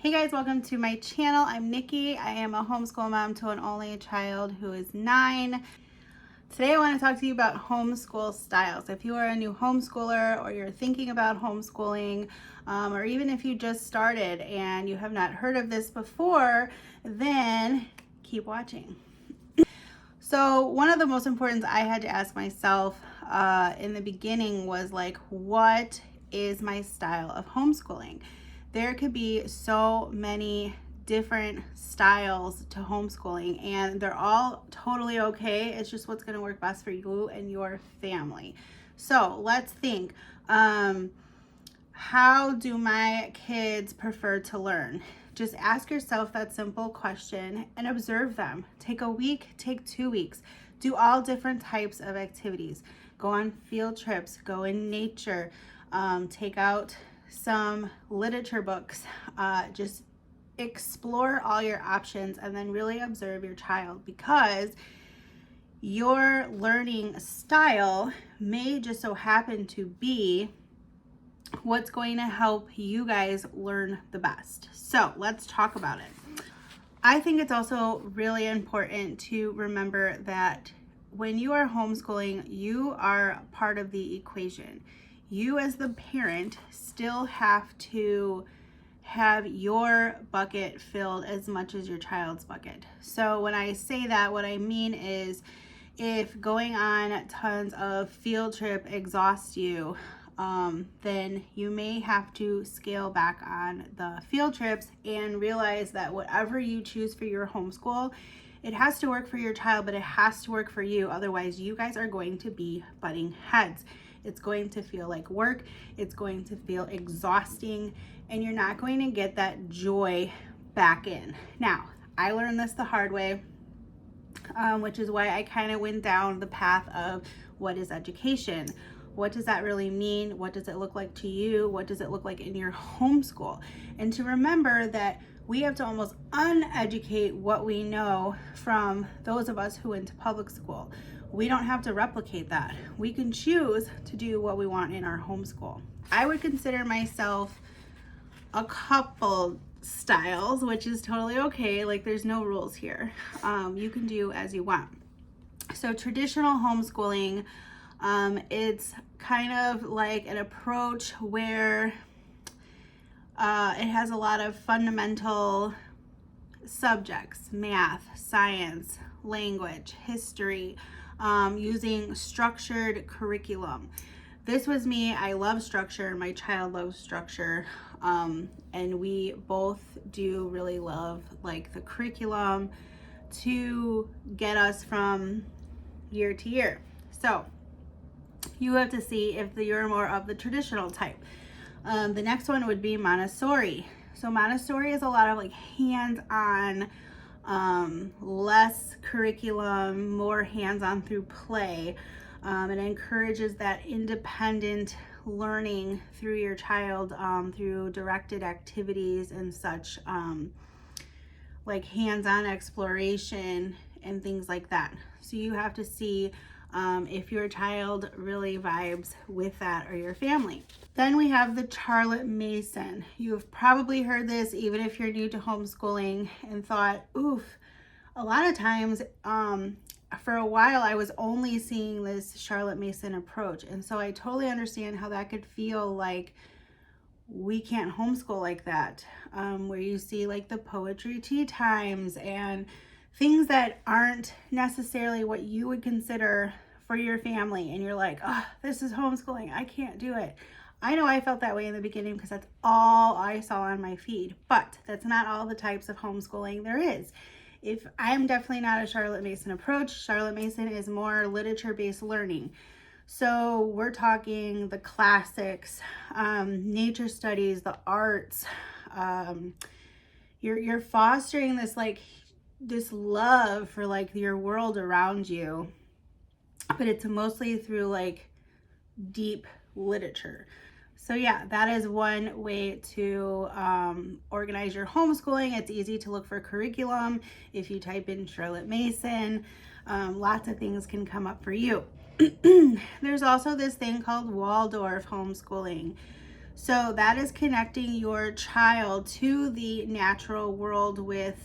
Hey guys, welcome to my channel. I'm Nikki. I am a homeschool mom to an only child who is 9. Today I want to talk to you about homeschool styles. If you are a new homeschooler or you're thinking about homeschooling, or even if you just started and you have not heard of this before, then keep watching. So one of the most important I had to ask myself in the beginning was like, what is my style of homeschooling? There could be so many different styles to homeschooling and they're all totally okay. It's just what's going to work best for you and your family. So let's think, how do my kids prefer to learn? Just ask yourself that simple question and observe them. Take a week, take 2 weeks. Do all different types of activities. Go on field trips, go in nature, take out some literature books. Just explore all your options and then really observe your child, because your learning style may just so happen to be what's going to help you guys learn the best. So let's talk about it. I think it's also really important to remember that when you are homeschooling, you are part of the equation. You as the parent still have to have your bucket filled as much as your child's bucket. So when I say that, what I mean is if going on tons of field trip exhausts you, then you may have to scale back on the field trips and realize that whatever you choose for your homeschool, it has to work for your child, but it has to work for you. Otherwise, you guys are going to be butting heads. It's going to feel like work. It's going to feel exhausting, and you're not going to get that joy back in. Now, I learned this the hard way, which is why I kind of went down the path of what is education? What does that really mean? What does it look like to you? What does it look like in your homeschool? And to remember that we have to almost uneducate what we know from those of us who went to public school. We don't have to replicate that. We can choose to do what we want in our homeschool. I would consider myself a couple styles, which is totally okay. Like, there's no rules here. You can do as you want. So traditional homeschooling, it's kind of like an approach where it has a lot of fundamental subjects: math, science, language, history, using structured curriculum. This was me. I love structure. My child loves structure. And we both do really love like the curriculum to get us from year to year. So you have to see if you're more of the traditional type. The next one would be Montessori. So Montessori is a lot of like hands-on, less curriculum, more hands-on through play. It encourages that independent learning through your child, through directed activities and such, like hands-on exploration and things like that. So you have to see if your child really vibes with that, or your family. Then we have the Charlotte Mason. You've probably heard this even if you're new to homeschooling and thought, oof. A lot of times, for a while, I was only seeing this Charlotte Mason approach. And so I totally understand how that could feel like we can't homeschool like that, where you see like the poetry tea times and things that aren't necessarily what you would consider for your family. And you're like, oh, this is homeschooling. I can't do it. I know I felt that way in the beginning because that's all I saw on my feed, but that's not all the types of homeschooling there is. If I'm definitely not a Charlotte Mason approach. Charlotte Mason is more literature-based learning. So we're talking the classics, nature studies, the arts. You're fostering this love for like your world around you, but it's mostly through like deep literature. So yeah, that is one way to organize your homeschooling. It's easy to look for curriculum. If you type in Charlotte Mason, lots of things can come up for you. There's also this thing called Waldorf homeschooling. So that is connecting your child to the natural world with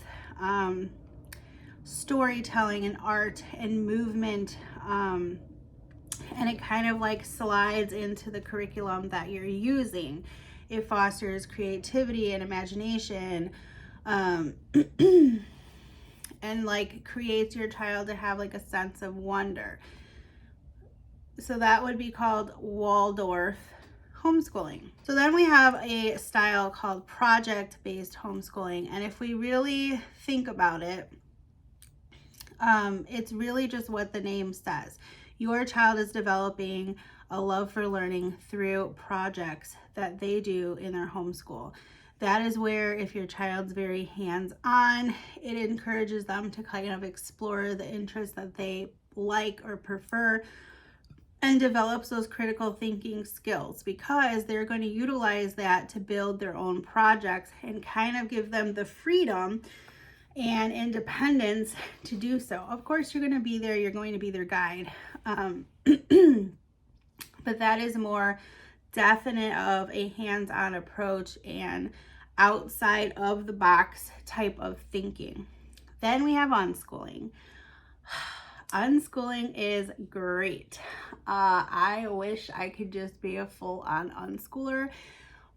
storytelling and art and movement, and it kind of like slides into the curriculum that you're using. It fosters creativity and imagination, and like creates your child to have like a sense of wonder. So that would be called Waldorf homeschooling. So then we have a style called project-based homeschooling, and if we really think about it, it's really just what the name says. Your child is developing a love for learning through projects that they do in their homeschool. That is where, if your child's very hands-on, it encourages them to kind of explore the interests that they like or prefer, and develops those critical thinking skills, because they're going to utilize that to build their own projects and kind of give them the freedom and independence to do so. Of course, you're going to be there, you're going to be their guide, but that is more definite of a hands-on approach and outside of the box type of thinking. Then we have unschooling. Unschooling is great. I wish I could just be a full-on unschooler,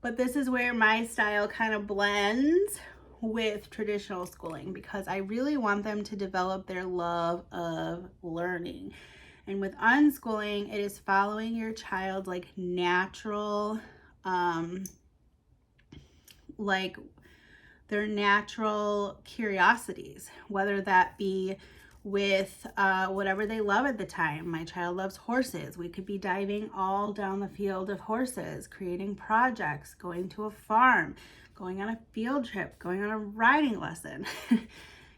but this is where my style kind of blends with traditional schooling, because I really want them to develop their love of learning. And with unschooling, it is following your child's like natural, like their natural curiosities, whether that be with whatever they love at the time. My child loves horses. We could be diving all down the field of horses, creating projects, going to a farm, going on a field trip, going on a riding lesson.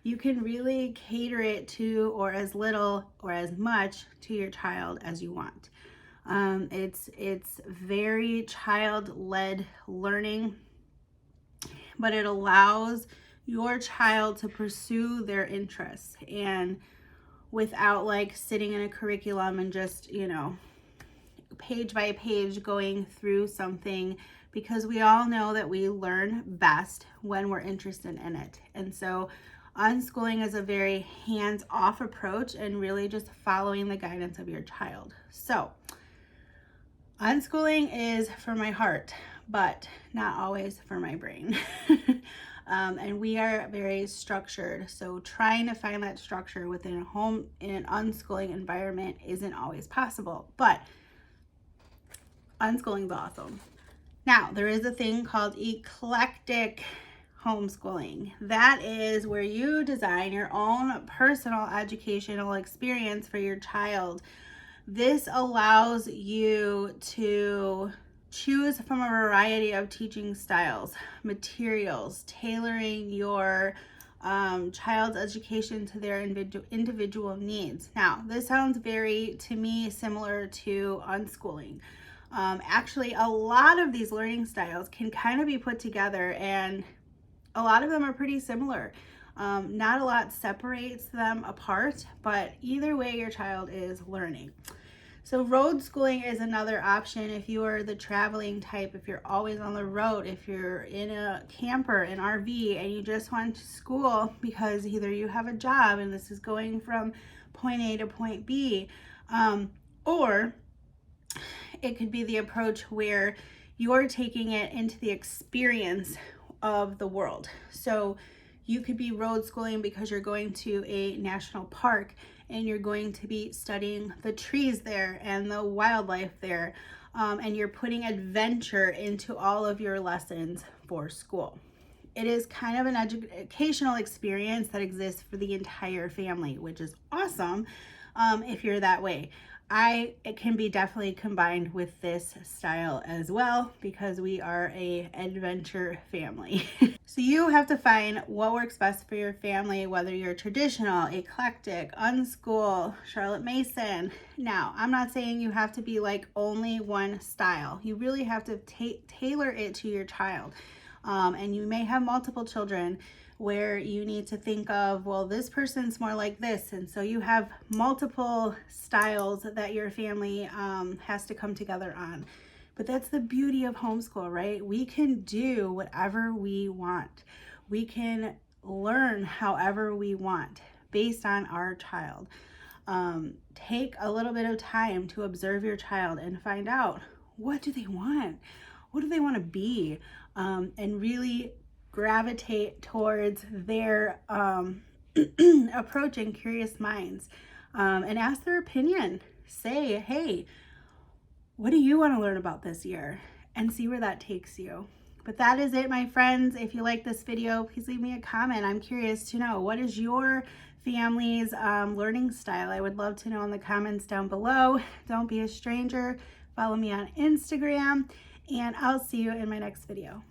You can really cater it to, or as little or as much to your child as you want. It's very child-led learning, but it allows your child to pursue their interests, and without like sitting in a curriculum and just, you know, page by page going through something, because we all know that we learn best when we're interested in it. And so unschooling is a very hands-off approach and really just following the guidance of your child. So unschooling is for my heart, but not always for my brain. And we are very structured, so trying to find that structure within a home in an unschooling environment isn't always possible, but unschooling is awesome. Now, there is a thing called eclectic homeschooling. That is where you design your own personal educational experience for your child. This allows you to choose from a variety of teaching styles, materials, tailoring your child's education to their individual needs. Now, this sounds very, to me, similar to unschooling. Actually, a lot of these learning styles can kind of be put together, and a lot of them are pretty similar. Not a lot separates them apart, but either way, your child is learning. So road schooling is another option if you are the traveling type, if you're always on the road, if you're in a camper, an RV, and you just want to school because either you have a job and this is going from point A to point B, or it could be the approach where you're taking it into the experience of the world. So you could be road schooling because you're going to a national park and you're going to be studying the trees there and the wildlife there, and you're putting adventure into all of your lessons for school. It is kind of an educational experience that exists for the entire family, which is awesome if you're that way. It can be definitely combined with this style as well, because we are a adventure family. So you have to find what works best for your family, whether you're traditional, eclectic, unschool, Charlotte Mason. Now, I'm not saying you have to be like only one style. You really have to tailor it to your child. And you may have multiple children where you need to think of, well, this person's more like this. And so you have multiple styles that your family has to come together on. But that's the beauty of homeschool, right? We can do whatever we want. We can learn however we want based on our child. Take a little bit of time to observe your child and find out, what do they want? What do they want to be? And really gravitate towards their approach and curious minds, and ask their opinion. Say, hey, what do you want to learn about this year? And see where that takes you. But that is it, my friends. If you like this video, please leave me a comment. I'm curious to know, what is your family's learning style? I would love to know in the comments down below. Don't be a stranger. Follow me on Instagram, and I'll see you in my next video.